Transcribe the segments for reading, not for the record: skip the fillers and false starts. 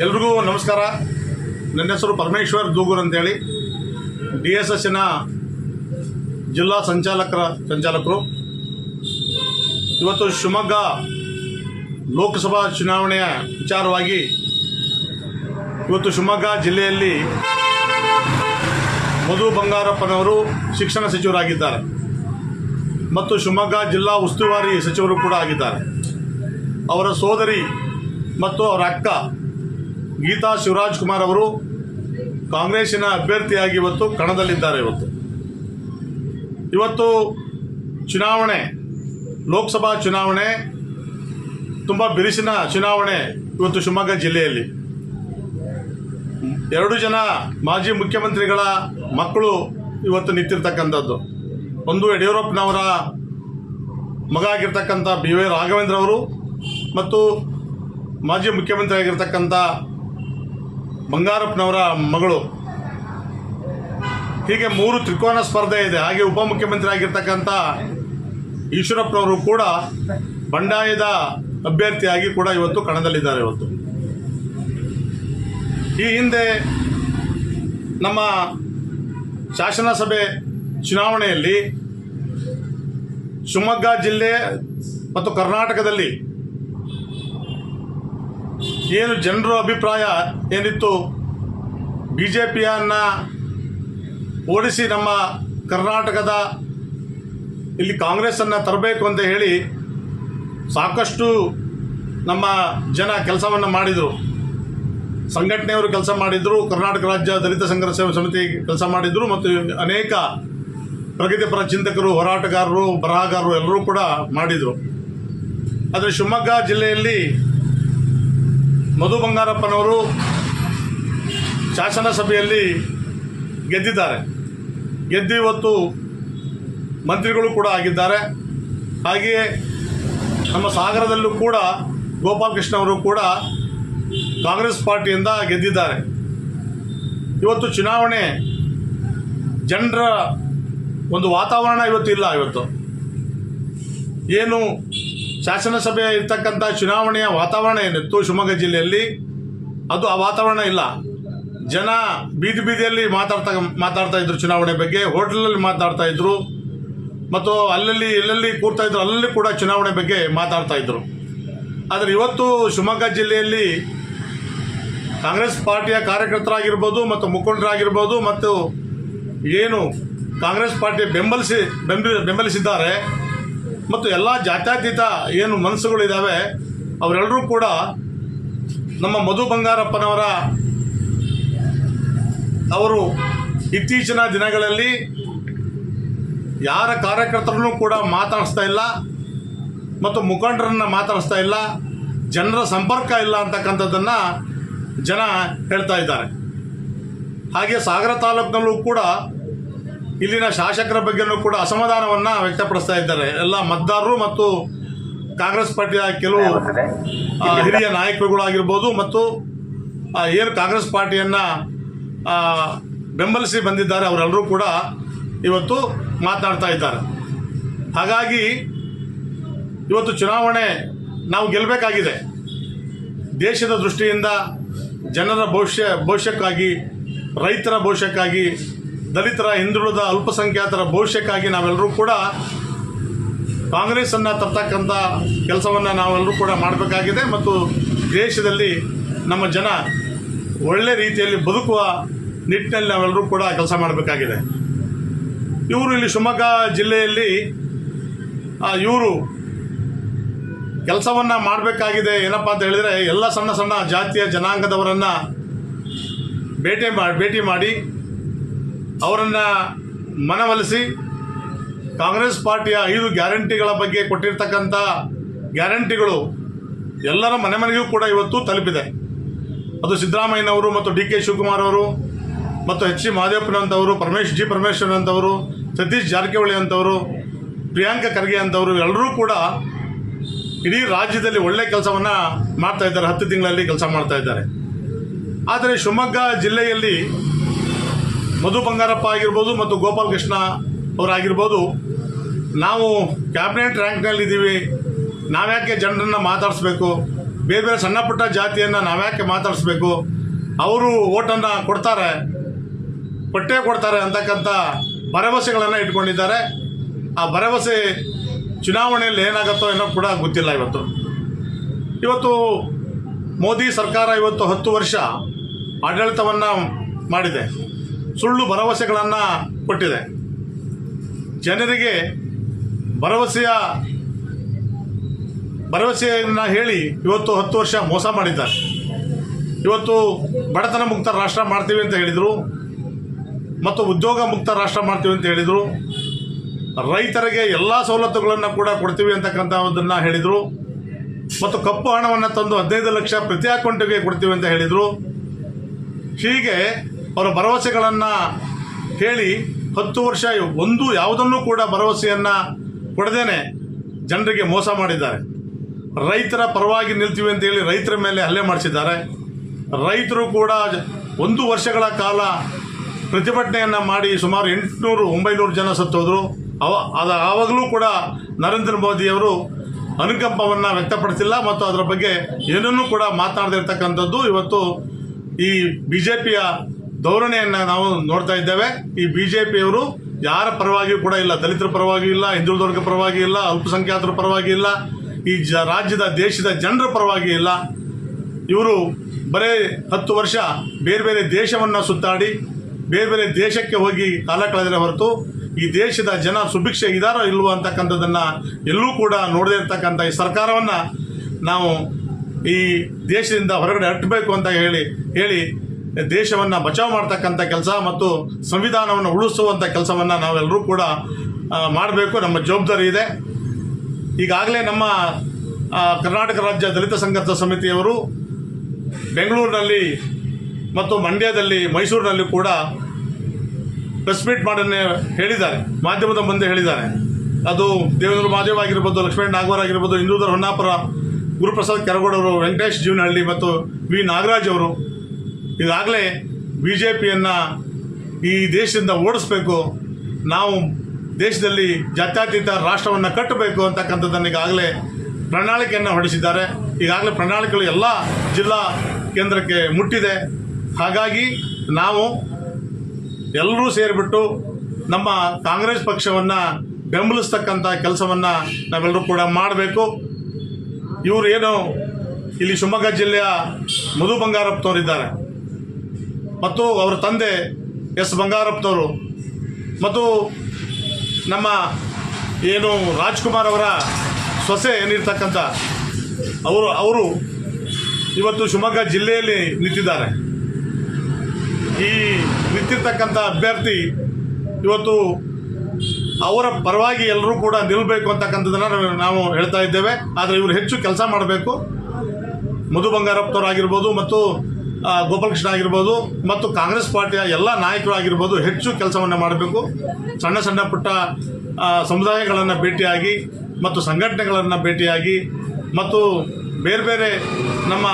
ಎಲ್ರಿಗೂ ನಮಸ್ಕಾರ. ನನ್ನ ಹೆಸರು ಪರಮೇಶ್ವರ್ ದೂಗೂರ್ ಅಂತೇಳಿ, DSSನ ಜಿಲ್ಲಾ ಸಂಚಾಲಕರು. ಇವತ್ತು ಶಿವಮೊಗ್ಗ ಲೋಕಸಭಾ ಚುನಾವಣೆಯ ವಿಚಾರವಾಗಿ ಇವತ್ತು ಶಿವಮೊಗ್ಗ ಜಿಲ್ಲೆಯಲ್ಲಿ ಮಧು ಬಂಗಾರಪ್ಪನವರು ಶಿಕ್ಷಣ ಸಚಿವರಾಗಿದ್ದಾರೆ ಮತ್ತು ಶಿವಮೊಗ್ಗ ಜಿಲ್ಲಾ ಉಸ್ತುವಾರಿ ಸಚಿವರು ಕೂಡ ಆಗಿದ್ದಾರೆ. ಅವರ ಸೋದರಿ ಮತ್ತು ಅವರ ಅಕ್ಕ ಗೀತಾ ಶಿವರಾಜ್ ಕುಮಾರ್ ಅವರು ಕಾಂಗ್ರೆಸ್ಸಿನ ಅಭ್ಯರ್ಥಿಯಾಗಿ ಇವತ್ತು ಕಣದಲ್ಲಿದ್ದಾರೆ. ಇವತ್ತು ಚುನಾವಣೆ, ಲೋಕಸಭಾ ಚುನಾವಣೆ ತುಂಬ ಬಿರುಸಿನ ಚುನಾವಣೆ. ಇವತ್ತು ಶಿವಮೊಗ್ಗ ಜಿಲ್ಲೆಯಲ್ಲಿ 2 ಜನ ಮಾಜಿ ಮುಖ್ಯಮಂತ್ರಿಗಳ ಮಕ್ಕಳು ಇವತ್ತು ನಿಂತಿರ್ತಕ್ಕಂಥದ್ದು. ಒಂದು ಯಡಿಯೂರಪ್ಪನವರ ಮಗ ಆಗಿರ್ತಕ್ಕಂಥ BY ರಾಘವೇಂದ್ರ ಅವರು ಮತ್ತು ಮಾಜಿ ಮುಖ್ಯಮಂತ್ರಿ ಆಗಿರ್ತಕ್ಕಂಥ ಬಂಗಾರಪ್ಪನವರ ಮಗಳು. ಹೀಗೆ 3 ತ್ರಿಕೋನ ಸ್ಪರ್ಧೆ ಇದೆ. ಹಾಗೆ ಉಪಮುಖ್ಯಮಂತ್ರಿ ಆಗಿರ್ತಕ್ಕಂಥ ಈಶ್ವರಪ್ಪನವರು ಕೂಡ ಬಂಡಾಯದ ಅಭ್ಯರ್ಥಿಯಾಗಿ ಕೂಡ ಇವತ್ತು ಕಣದಲ್ಲಿದ್ದಾರೆ. ಈ ಹಿಂದೆ ನಮ್ಮ ಶಾಸನಸಭೆ ಚುನಾವಣೆಯಲ್ಲಿ ಶಿವಮೊಗ್ಗ ಜಿಲ್ಲೆ ಮತ್ತು ಕರ್ನಾಟಕದಲ್ಲಿ ಏನು ಜನರ ಅಭಿಪ್ರಾಯ ಏನಿತ್ತು, BJPಯನ್ನು ಓಡಿಸಿ ನಮ್ಮ ಕರ್ನಾಟಕದ ಇಲ್ಲಿ ಕಾಂಗ್ರೆಸ್ಸನ್ನು ತರಬೇಕು ಅಂತ ಹೇಳಿ ಸಾಕಷ್ಟು ನಮ್ಮ ಜನ ಕೆಲಸವನ್ನು ಮಾಡಿದರು. ಸಂಘಟನೆಯವರು ಕೆಲಸ ಮಾಡಿದರು, ಕರ್ನಾಟಕ ರಾಜ್ಯ ದಲಿತ ಸಂಘರ್ಷ ಸಮಿತಿ ಕೆಲಸ ಮಾಡಿದರು ಮತ್ತು ಅನೇಕ ಪ್ರಗತಿಪರ ಚಿಂತಕರು, ಹೋರಾಟಗಾರರು, ಬರಹಗಾರರು ಎಲ್ಲರೂ ಕೂಡ ಮಾಡಿದರು. ಆದರೆ ಶಿವಮೊಗ್ಗ ಜಿಲ್ಲೆಯಲ್ಲಿ ಮಧು ಬಂಗಾರಪ್ಪನವರು ಶಾಸನಸಭೆಯಲ್ಲಿ ಗೆದ್ದಿದ್ದಾರೆ. ಗೆದ್ದು ಇವತ್ತು ಮಂತ್ರಿಗಳು ಕೂಡ ಆಗಿದ್ದಾರೆ. ಹಾಗೆಯೇ ನಮ್ಮ ಸಾಗರದಲ್ಲೂ ಕೂಡ ಗೋಪಾಲಕೃಷ್ಣ ಅವರು ಕೂಡ ಕಾಂಗ್ರೆಸ್ ಪಾರ್ಟಿಯಿಂದ ಗೆದ್ದಿದ್ದಾರೆ. ಇವತ್ತು ಚುನಾವಣೆ ಜನರ ಒಂದು ವಾತಾವರಣ ಇವತ್ತು ಇಲ್ಲ. ಏನು ಶಾಸನಸಭೆ ಇರ್ತಕ್ಕಂಥ ಚುನಾವಣೆಯ ವಾತಾವರಣ ಏನಿತ್ತು ಶಿವಮೊಗ್ಗ ಜಿಲ್ಲೆಯಲ್ಲಿ, ಅದು ಆ ವಾತಾವರಣ ಇಲ್ಲ. ಜನ ಬೀದಿಯಲ್ಲಿ ಮಾತಾಡ್ತಾ ಇದ್ರು ಚುನಾವಣೆ ಬಗ್ಗೆ, ಹೋಟೆಲಲ್ಲಿ ಮಾತಾಡ್ತಾ ಇದ್ರು ಮತ್ತು ಎಲ್ಲೆಲ್ಲಿ ಕೂರ್ತಾ ಇದ್ರು ಅಲ್ಲಲ್ಲಿ ಕೂಡ ಚುನಾವಣೆ ಬಗ್ಗೆ ಮಾತಾಡ್ತಾ ಇದ್ರು. ಆದರೆ ಇವತ್ತು ಶಿವಮೊಗ್ಗ ಜಿಲ್ಲೆಯಲ್ಲಿ ಕಾಂಗ್ರೆಸ್ ಪಾರ್ಟಿಯ ಕಾರ್ಯಕರ್ತರಾಗಿರ್ಬೋದು ಮತ್ತು ಮುಖಂಡರಾಗಿರ್ಬೋದು ಮತ್ತು ಏನು ಕಾಂಗ್ರೆಸ್ ಪಾರ್ಟಿ ಬೆಂಬಲಿಸಿದ್ದಾರೆ ಮತ್ತು ಎಲ್ಲ ಜಾತ್ಯತೀತ ಏನು ಮನಸ್ಸುಗಳಿದ್ದಾವೆ ಅವರೆಲ್ಲರೂ ಕೂಡ ನಮ್ಮ ಮಧು ಬಂಗಾರಪ್ಪನವರ ಅವರು ಇತ್ತೀಚಿನ ದಿನಗಳಲ್ಲಿ ಯಾರ ಕಾರ್ಯಕರ್ತರನ್ನು ಕೂಡ ಮಾತಾಡಿಸ್ತಾ ಇಲ್ಲ ಮತ್ತು ಮುಖಂಡರನ್ನು ಮಾತಾಡಿಸ್ತಾ ಇಲ್ಲ, ಜನರ ಸಂಪರ್ಕ ಇಲ್ಲ ಅಂತಕ್ಕಂಥದ್ದನ್ನು ಜನ ಹೇಳ್ತಾ ಇದ್ದಾರೆ. ಹಾಗೆ ಸಾಗರ ತಾಲೂಕಿನಲ್ಲೂ ಕೂಡ ಇಲ್ಲಿನ ಶಾಸಕರ ಬಗ್ಗೆಯೂ ಕೂಡ ಅಸಮಾಧಾನವನ್ನು ವ್ಯಕ್ತಪಡಿಸ್ತಾ ಇದ್ದಾರೆ ಎಲ್ಲ ಮತದಾರರು ಮತ್ತು ಕಾಂಗ್ರೆಸ್ ಪಾರ್ಟಿಯ ಕೆಲವು ಹಿರಿಯ ನಾಯಕರುಗಳಾಗಿರ್ಬೋದು ಮತ್ತು ಏನು ಕಾಂಗ್ರೆಸ್ ಪಾರ್ಟಿಯನ್ನು ಬೆಂಬಲಿಸಿ ಬಂದಿದ್ದಾರೆ ಅವರೆಲ್ಲರೂ ಕೂಡ ಇವತ್ತು ಮಾತನಾಡ್ತಾ ಇದ್ದಾರೆ. ಹಾಗಾಗಿ ಇವತ್ತು ಚುನಾವಣೆ ನಾವು ಗೆಲ್ಲಬೇಕಾಗಿದೆ. ದೇಶದ ದೃಷ್ಟಿಯಿಂದ ಜನರ ಭವಿಷ್ಯಕ್ಕಾಗಿ, ರೈತರ ಭವಿಷ್ಯಕ್ಕಾಗಿ, ದಲಿತರ, ಹಿಂದುಳಿದ, ಅಲ್ಪಸಂಖ್ಯಾತರ ಭವಿಷ್ಯಕ್ಕಾಗಿ ನಾವೆಲ್ಲರೂ ಕೂಡ ಕಾಂಗ್ರೆಸ್ಸನ್ನು ತರ್ತಕ್ಕಂಥ ಕೆಲಸವನ್ನು ನಾವೆಲ್ಲರೂ ಕೂಡ ಮಾಡಬೇಕಾಗಿದೆ ಮತ್ತು ದೇಶದಲ್ಲಿ ನಮ್ಮ ಜನ ಒಳ್ಳೆ ರೀತಿಯಲ್ಲಿ ಬದುಕುವ ನಿಟ್ಟಿನಲ್ಲಿ ನಾವೆಲ್ಲರೂ ಕೂಡ ಕೆಲಸ ಮಾಡಬೇಕಾಗಿದೆ. ಇವರು ಇಲ್ಲಿ ಶಿವಮೊಗ್ಗ ಜಿಲ್ಲೆಯಲ್ಲಿ ಇವರು ಕೆಲಸವನ್ನು ಮಾಡಬೇಕಾಗಿದೆ. ಏನಪ್ಪ ಅಂತ ಹೇಳಿದರೆ, ಎಲ್ಲ ಸಣ್ಣ ಸಣ್ಣ ಜಾತಿಯ ಜನಾಂಗದವರನ್ನು ಭೇಟಿ ಮಾಡಿ ಅವರನ್ನು ಮನವೊಲಿಸಿ ಕಾಂಗ್ರೆಸ್ ಪಾರ್ಟಿಯ 5 ಗ್ಯಾರಂಟಿಗಳ ಬಗ್ಗೆ ಕೊಟ್ಟಿರ್ತಕ್ಕಂಥ ಗ್ಯಾರಂಟಿಗಳು ಎಲ್ಲರ ಮನೆಗೂ ಕೂಡ ಇವತ್ತು ತಲುಪಿದೆ. ಅದು ಸಿದ್ದರಾಮಯ್ಯನವರು ಮತ್ತು DK ಶಿವಕುಮಾರ್ ಅವರು ಮತ್ತು H. ಸಿ. ಮಹದೇವಪ್ಪನಂಥವರು, ಪರಮೇಶ್ವರ್ ಅಂತವರು, ಸತೀಶ್ ಜಾರಕಿಹೊಳಿ ಅಂತವರು, ಪ್ರಿಯಾಂಕಾ ಖರ್ಗೆ ಅಂತವರು ಎಲ್ಲರೂ ಕೂಡ ಇಡೀ ರಾಜ್ಯದಲ್ಲಿ ಒಳ್ಳೆಯ ಕೆಲಸವನ್ನು ಮಾಡ್ತಾಯಿದ್ದಾರೆ. 10 ತಿಂಗಳಲ್ಲಿ ಕೆಲಸ ಮಾಡ್ತಾಯಿದ್ದಾರೆ. ಆದರೆ ಶಿವಮೊಗ್ಗ ಜಿಲ್ಲೆಯಲ್ಲಿ ಮಧು ಬಂಗಾರಪ್ಪ ಆಗಿರ್ಬೋದು ಮತ್ತು ಗೋಪಾಲಕೃಷ್ಣ ಅವರಾಗಿರ್ಬೋದು, ನಾವು ಕ್ಯಾಬಿನೆಟ್ ರ್ಯಾಂಕ್ನಲ್ಲಿದ್ದೀವಿ, ನಾವ್ಯಾಕೆ ಜನರನ್ನು ಮಾತಾಡಿಸ್ಬೇಕು, ಬೇರೆ ಬೇರೆ ಸಣ್ಣ ಪುಟ್ಟ ಜಾತಿಯನ್ನು ನಾವ್ಯಾಕೆ ಮಾತಾಡಿಸ್ಬೇಕು, ಅವರು ಓಟನ್ನು ಕೊಡ್ತಾರೆ ಅಂತಕ್ಕಂಥ ಭರವಸೆಗಳನ್ನು ಇಟ್ಕೊಂಡಿದ್ದಾರೆ. ಆ ಭರವಸೆ ಚುನಾವಣೆಯಲ್ಲಿ ಏನಾಗುತ್ತೋ ಏನೋ ಕೂಡ ಗೊತ್ತಿಲ್ಲ. ಇವತ್ತು ಮೋದಿ ಸರ್ಕಾರ 10 ವರ್ಷ ಆಡಳಿತವನ್ನು ಮಾಡಿದೆ, ಸುಳ್ಳು ಭರವಸೆಗಳನ್ನು ಕೊಟ್ಟಿದೆ. ಜನರಿಗೆ ಭರವಸೆಯನ್ನು ಹೇಳಿ 10 ವರ್ಷ ಮೋಸ ಮಾಡಿದ್ದಾರೆ. ಬಡತನ ಮುಕ್ತ ರಾಷ್ಟ್ರ ಮಾಡ್ತೀವಿ ಅಂತ ಹೇಳಿದರು, ಮತ್ತು ಉದ್ಯೋಗ ಮುಕ್ತ ರಾಷ್ಟ್ರ ಮಾಡ್ತೀವಿ ಅಂತ ಹೇಳಿದರು. ರೈತರಿಗೆ ಎಲ್ಲ ಸವಲತ್ತುಗಳನ್ನು ಕೂಡ ಕೊಡ್ತೀವಿ ಅಂತಕ್ಕಂಥದ್ದನ್ನು ಹೇಳಿದರು. ಮತ್ತು ಕಪ್ಪು ಹಣವನ್ನು ತಂದು 15 ಲಕ್ಷ ಪ್ರತಿ ಅಕೌಂಟಿಗೆ ಕೊಡ್ತೀವಿ ಅಂತ ಹೇಳಿದರು. ಹೀಗೆ ಅವರ ಭರವಸೆಗಳನ್ನು ಹೇಳಿ 10 ವರ್ಷ ಯಾವುದನ್ನೂ ಕೂಡ ಭರವಸೆಯನ್ನು ಕೊಡದೇನೆ ಜನರಿಗೆ ಮೋಸ ಮಾಡಿದ್ದಾರೆ. ರೈತರ ಪರವಾಗಿ ನಿಲ್ತೀವಿ ಅಂತೇಳಿ ರೈತರ ಮೇಲೆ ಹಲ್ಲೆ ಮಾಡಿಸಿದ್ದಾರೆ. ರೈತರು ಕೂಡ 1 ವರ್ಷಗಳ ಕಾಲ ಪ್ರತಿಭಟನೆಯನ್ನು ಮಾಡಿ ಸುಮಾರು 800-900 ಜನ ಸತ್ತೋದ್ರು. ಆವಾಗಲೂ ಕೂಡ ನರೇಂದ್ರ ಮೋದಿಯವರು ಅನುಕಂಪವನ್ನು ವ್ಯಕ್ತಪಡಿಸಿಲ್ಲ ಮತ್ತು ಅದರ ಬಗ್ಗೆ ಏನನ್ನೂ ಕೂಡ ಮಾತನಾಡದಿರ್ತಕ್ಕಂಥದ್ದು ಇವತ್ತು ಈ BJPಯ ಧೋರಣೆಯನ್ನು ನಾವು ನೋಡ್ತಾ ಇದ್ದೇವೆ. ಈ BJPಯವರು ಯಾರ ಪರವಾಗಿಯೂ ಕೂಡ ಇಲ್ಲ, ದಲಿತರ ಪರವಾಗಿ ಇಲ್ಲ, ಹಿಂದುಳಿದ ವರ್ಗ ಪರವಾಗಿ ಇಲ್ಲ, ಅಲ್ಪಸಂಖ್ಯಾತರ ಪರವಾಗಿ ಇಲ್ಲ, ಈ ರಾಜ್ಯದ ದೇಶದ ಜನರ ಪರವಾಗಿ ಇಲ್ಲ. ಇವರು ಬರೀ 10 ವರ್ಷ ಬೇರೆ ಬೇರೆ ದೇಶವನ್ನು ಸುತ್ತಾಡಿ ಬೇರೆ ಬೇರೆ ದೇಶಕ್ಕೆ ಹೋಗಿ ಕಾಲ ಕಳೆದರೆ ಹೊರತು ಈ ದೇಶದ ಜನ ಸುಭಿಕ್ಷೆ ಇದಾರೋ ಇಲ್ವೋ ಅಂತಕ್ಕಂಥದ್ದನ್ನು ಎಲ್ಲೂ ಕೂಡ ನೋಡದೇ ಇರ್ತಕ್ಕಂಥ ಈ ಸರ್ಕಾರವನ್ನು ನಾವು ಈ ದೇಶದಿಂದ ಹೊರಗಡೆ ಹಟ್ಟಬೇಕು ಅಂತ ಹೇಳಿ ದೇಶವನ್ನು ಬಚಾವ್ ಮಾಡ್ತಕ್ಕಂಥ ಕೆಲಸ ಮತ್ತು ಸಂವಿಧಾನವನ್ನು ಉಳಿಸುವಂಥ ಕೆಲಸವನ್ನು ನಾವೆಲ್ಲರೂ ಕೂಡ ಮಾಡಬೇಕು, ನಮ್ಮ ಜವಾಬ್ದಾರಿ ಇದೆ. ಈಗಾಗಲೇ ನಮ್ಮ ಕರ್ನಾಟಕ ರಾಜ್ಯ ದಲಿತ ಸಂಘರ್ಷ ಸಮಿತಿಯವರು ಬೆಂಗಳೂರಿನಲ್ಲಿ ಮತ್ತು ಮಂಡ್ಯದಲ್ಲಿ, ಮೈಸೂರಿನಲ್ಲಿ ಕೂಡ ಪ್ರೆಸ್ ಮೀಟ್ ಮಾಡನ್ನೇ ಹೇಳಿದ್ದಾರೆ, ಮಾಧ್ಯಮದ ಮುಂದೆ ಹೇಳಿದ್ದಾರೆ. ಅದು ದೇವೇಂದ್ರ ಮಹಾದೇವ್ ಆಗಿರ್ಬೋದು, ಲಕ್ಷ್ಮೀ ನಾಗವರ್ ಆಗಿರ್ಬೋದು, ಹಿಂದೂಧರ ಹೊನ್ನಾಪುರ, ಗುರುಪ್ರಸಾದ್ ಕೆರಗೋಡವರು, ವೆಂಕಟೇಶ್ ಜೀವನಹಳ್ಳಿ ಮತ್ತು ವಿ ನಾಗರಾಜ್ ಅವರು ಈಗಾಗಲೇ BJPಯನ್ನು ಈ ದೇಶದಿಂದ ಓಡಿಸ್ಬೇಕು, ನಾವು ದೇಶದಲ್ಲಿ ಜಾತ್ಯತೀತ ರಾಷ್ಟ್ರವನ್ನು ಕಟ್ಟಬೇಕು ಅಂತಕ್ಕಂಥದ್ದನ್ನು ಈಗಾಗಲೇ ಪ್ರಣಾಳಿಕೆಯನ್ನು ಹೊರಡಿಸಿದ್ದಾರೆ. ಈಗಾಗಲೇ ಪ್ರಣಾಳಿಕೆಗಳು ಎಲ್ಲ ಜಿಲ್ಲಾ ಕೇಂದ್ರಕ್ಕೆ ಮುಟ್ಟಿದೆ. ಹಾಗಾಗಿ ನಾವು ಎಲ್ಲರೂ ಸೇರಿಬಿಟ್ಟು ನಮ್ಮ ಕಾಂಗ್ರೆಸ್ ಪಕ್ಷವನ್ನು ಬೆಂಬಲಿಸ್ತಕ್ಕಂಥ ಕೆಲಸವನ್ನು ನಾವೆಲ್ಲರೂ ಕೂಡ ಮಾಡಬೇಕು. ಇವರು ಏನು ಇಲ್ಲಿ ಶಿವಮೊಗ್ಗ ಜಿಲ್ಲೆಯ ಮಧು ಬಂಗಾರಪ್ಪನವರಿದ್ದಾರೆ ಮತ್ತು ಅವರ ತಂದೆ ಎಸ್ ಬಂಗಾರಪ್ಪನವರು ಮತ್ತು ನಮ್ಮ ಏನು ರಾಜ್ಕುಮಾರ್ ಅವರ ಸೊಸೆ ಏನಿರ್ತಕ್ಕಂಥ ಅವರು ಇವತ್ತು ಶಿವಮೊಗ್ಗ ಜಿಲ್ಲೆಯಲ್ಲಿ ನಿಂತಿದ್ದಾರೆ. ಈ ನಿಂತಿರ್ತಕ್ಕಂಥ ಅಭ್ಯರ್ಥಿ ಇವತ್ತು ಅವರ ಪರವಾಗಿ ಎಲ್ಲರೂ ಕೂಡ ನಿಲ್ಲಬೇಕು ಅಂತಕ್ಕಂಥದ್ದನ್ನು ನಾವು ಹೇಳ್ತಾ ಇದ್ದೇವೆ. ಆದರೆ ಇವರು ಹೆಚ್ಚು ಕೆಲಸ ಮಾಡಬೇಕು. ಮಧು ಬಂಗಾರಪ್ಪನವರಾಗಿರ್ಬೋದು ಮತ್ತು ಗೋಪಾಲಕೃಷ್ಣ ಆಗಿರ್ಬೋದು ಮತ್ತು ಕಾಂಗ್ರೆಸ್ ಪಾರ್ಟಿಯ ಎಲ್ಲ ನಾಯಕರು ಆಗಿರ್ಬೋದು ಹೆಚ್ಚು ಕೆಲಸವನ್ನು ಮಾಡಬೇಕು. ಸಣ್ಣ ಸಣ್ಣ ಪುಟ್ಟ ಸಮುದಾಯಗಳನ್ನು ಭೇಟಿಯಾಗಿ ಮತ್ತು ಸಂಘಟನೆಗಳನ್ನು ಭೇಟಿಯಾಗಿ ಮತ್ತು ಬೇರೆ ಬೇರೆ ನಮ್ಮ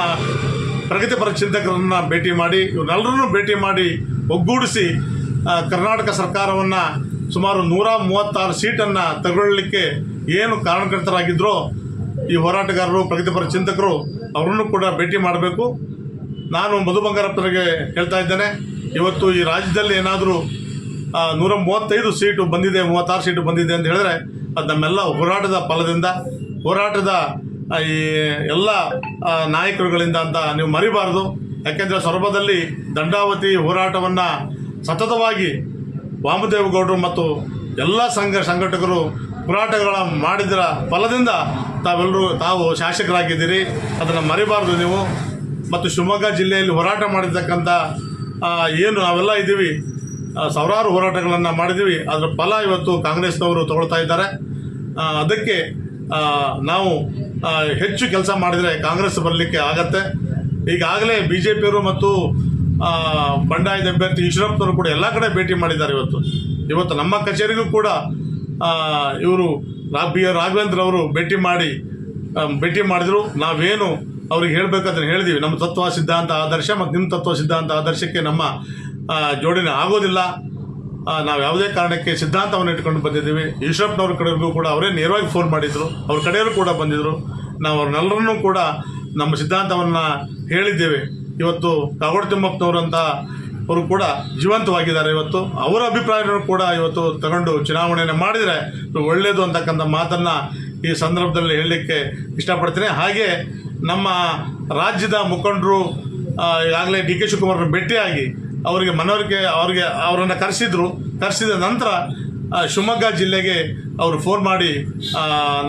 ಪ್ರಗತಿಪರ ಚಿಂತಕರನ್ನು ಭೇಟಿ ಮಾಡಿ ಇವರೆಲ್ಲರನ್ನೂ ಭೇಟಿ ಮಾಡಿ ಒಗ್ಗೂಡಿಸಿ ಕರ್ನಾಟಕ ಸರ್ಕಾರವನ್ನು ಸುಮಾರು 136 ಸೀಟನ್ನು ತಗೊಳ್ಳಲಿಕ್ಕೆ ಏನು ಕಾರಣಕರ್ತರಾಗಿದ್ದರೋ ಈ ಹೋರಾಟಗಾರರು, ಪ್ರಗತಿಪರ ಚಿಂತಕರು ಅವರನ್ನು ಕೂಡ ಭೇಟಿ ಮಾಡಬೇಕು. ನಾನು ಮಧು ಬಂಗಾರಪ್ಪನಿಗೆ ಹೇಳ್ತಾ ಇದ್ದೇನೆ, ಇವತ್ತು ಈ ರಾಜ್ಯದಲ್ಲಿ ಏನಾದರೂ 135 ಸೀಟು ಬಂದಿದೆ, 36 ಸೀಟು ಬಂದಿದೆ ಅಂತ ಹೇಳಿದ್ರೆ ಅದು ನಮ್ಮೆಲ್ಲ ಹೋರಾಟದ ಫಲದಿಂದ, ಹೋರಾಟದ ಈ ಎಲ್ಲ ನಾಯಕರುಗಳಿಂದ ಅಂತ ನೀವು ಮರಿಬಾರ್ದು. ಯಾಕೆಂದರೆ ಸೊರಬದಲ್ಲಿ ದಂಡಾವತಿ ಹೋರಾಟವನ್ನು ಸತತವಾಗಿ ವಾಮದೇವಗೌಡರು ಮತ್ತು ಎಲ್ಲ ಸಂಘಟಕರು ಹೋರಾಟಗಳ ಮಾಡಿದರ ಫಲದಿಂದ ತಾವು ಶಾಸಕರಾಗಿದ್ದೀರಿ, ಅದನ್ನು ಮರಿಬಾರ್ದು ನೀವು. ಮತ್ತು ಶಿವಮೊಗ್ಗ ಜಿಲ್ಲೆಯಲ್ಲಿ ಹೋರಾಟ ಮಾಡಿರ್ತಕ್ಕಂಥ ಏನು ನಾವೆಲ್ಲ ಇದ್ದೀವಿ, ಸಾವಿರಾರು ಹೋರಾಟಗಳನ್ನು ಮಾಡಿದ್ದೀವಿ, ಅದರ ಫಲ ಇವತ್ತು ಕಾಂಗ್ರೆಸ್ನವರು ತಗೊಳ್ತಾ ಇದ್ದಾರೆ. ಅದಕ್ಕೆ ನಾವು ಹೆಚ್ಚು ಕೆಲಸ ಮಾಡಿದರೆ ಕಾಂಗ್ರೆಸ್ ಬರಲಿಕ್ಕೆ ಆಗತ್ತೆ. ಈಗಾಗಲೇ BJPಯವರು ಮತ್ತು ಬಂಡಾಯದ ಅಭ್ಯರ್ಥಿ ಈಶ್ವರಪ್ಪನವರು ಕೂಡ ಎಲ್ಲ ಕಡೆ ಭೇಟಿ ಮಾಡಿದ್ದಾರೆ. ಇವತ್ತು ನಮ್ಮ ಕಚೇರಿಗೂ ಕೂಡ ಇವರು ರಾಘವೇಂದ್ರ ಅವರು ಭೇಟಿ ಮಾಡಿದರು. ನಾವೇನು ಅವ್ರಿಗೆ ಹೇಳಬೇಕಂತ ಹೇಳಿದ್ದೀವಿ, ನಮ್ಮ ತತ್ವ ಸಿದ್ಧಾಂತ ಆದರ್ಶ ಮತ್ತು ನಿಮ್ಮ ತತ್ವ ಸಿದ್ಧಾಂತ ಆದರ್ಶಕ್ಕೆ ನಮ್ಮ ಜೋಡಣೆ ಆಗೋದಿಲ್ಲ. ನಾವು ಯಾವುದೇ ಕಾರಣಕ್ಕೆ ಸಿದ್ಧಾಂತವನ್ನು ಇಟ್ಕೊಂಡು ಬಂದಿದ್ದೀವಿ. ಈಶ್ವರಪ್ಪನವ್ರ ಕಡೆಗೂ ಕೂಡ ಅವರೇ ನೇರವಾಗಿ ಫೋನ್ ಮಾಡಿದರು, ಅವ್ರ ಕಡೆಯವರು ಕೂಡ ಬಂದಿದ್ದರು. ನಾವು ಅವ್ರನ್ನೆಲ್ಲರನ್ನೂ ಕೂಡ ನಮ್ಮ ಸಿದ್ಧಾಂತವನ್ನು ಹೇಳಿದ್ದೇವೆ. ಇವತ್ತು ಕಾಗೋಡು ತಿಮ್ಮಪ್ಪನವರಂತ ಅವರು ಕೂಡ ಜೀವಂತವಾಗಿದ್ದಾರೆ. ಇವತ್ತು ಅವರ ಅಭಿಪ್ರಾಯವನ್ನು ಕೂಡ ಇವತ್ತು ತಗೊಂಡು ಚುನಾವಣೆಯನ್ನು ಮಾಡಿದರೆ ಒಳ್ಳೆಯದು ಅಂತಕ್ಕಂಥ ಮಾತನ್ನು ಈ ಸಂದರ್ಭದಲ್ಲಿ ಹೇಳಲಿಕ್ಕೆ ಇಷ್ಟಪಡ್ತೇನೆ. ಹಾಗೆ ನಮ್ಮ ರಾಜ್ಯದ ಮುಖಂಡರು ಈಗಾಗಲೇ ಡಿ ಕೆ ಶಿವಕುಮಾರ್ನ ಭೇಟಿಯಾಗಿ ಅವರಿಗೆ ಅವರನ್ನು ಕರೆಸಿದ ನಂತರ ಶಿವಮೊಗ್ಗ ಜಿಲ್ಲೆಗೆ ಅವರು ಫೋನ್ ಮಾಡಿ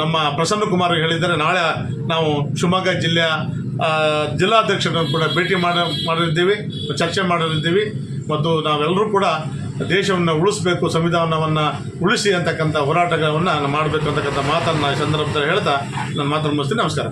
ನಮ್ಮ ಪ್ರಸನ್ನ ಕುಮಾರ್ ಹೇಳಿದ್ದಾರೆ, ನಾಳೆ ನಾವು ಶಿವಮೊಗ್ಗ ಜಿಲ್ಲೆಯ ಜಿಲ್ಲಾಧ್ಯಕ್ಷರನ್ನು ಕೂಡ ಭೇಟಿ ಮಾಡಿದ್ದೀವಿ, ಚರ್ಚೆ ಮಾಡಿದ್ದೀವಿ ಮತ್ತು ನಾವೆಲ್ಲರೂ ಕೂಡ ದೇಶವನ್ನು ಉಳಿಸಬೇಕು, ಸಂವಿಧಾನವನ್ನು ಉಳಿಸಿ ಅಂತಕ್ಕಂಥ ಹೋರಾಟಗಳನ್ನು ಮಾಡಬೇಕು ಅಂತಕ್ಕಂಥ ಮಾತನ್ನು ಈ ಸಂದರ್ಭದಲ್ಲಿ ಹೇಳ್ತಾ ನನ್ನ ಮಾತನ್ನು ಮುಗಿಸ್ತೀನಿ. ನಮಸ್ಕಾರ.